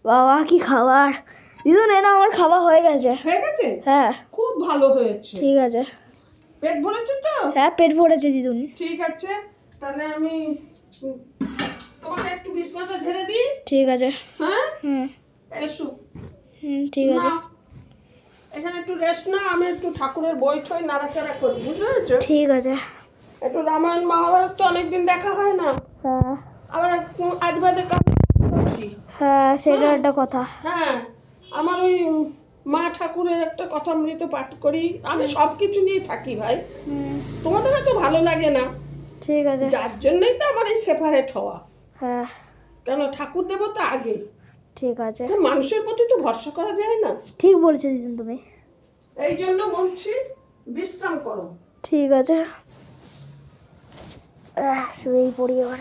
বাবা কি খাবার দিদুন, না আমার খাওয়া হয়ে গেছে। হ্যাঁ খুব ভালো হয়েছে। ঠিক আছে, পেট ভরেছে তো? হ্যাঁ পেট ভরেছে দিদুন। ঠিক আছে, তাহলে আমি তোমাকে একটু বিছানাটা ঝেড়ে দিই। ঠিক আছে। হ্যাঁ হুম এসো। ঠিক আছে। এখানে একটু রেস্ট না, আমি একটু ঠাকুরের বই ঠই নাড়াচাড়া করি, বুঝতে পেরেছো? ঠিক আছে। একটু রামায়ণ মহাভারত তো অনেকদিন দেখা হয় না, হ্যাঁ আবার আজ বাদে কাল করছি। হ্যাঁ সেটা একটা কথা। হ্যাঁ, আমার ওই মা ঠাকুরের একটা কথামৃত পাঠ করি, আমি সব কিছু নিয়ে থাকি ভাই। তোমাদের হয়তো ভালো লাগে না, ঠিক আছে। যার জন্যই তো আমার এই সেপারেট হওয়া। হ্যাঁ কেন ঠাকুর দেবতা আগে, ঠিক আছে। মানুষের প্রতি তো ভরসা করা যায় না। ঠিক বলেছো দিদুন তুমি। এই জন্য বলছি বিশ্রাম করো। ঠিক আছে, শুয়েই পড়ি এবার।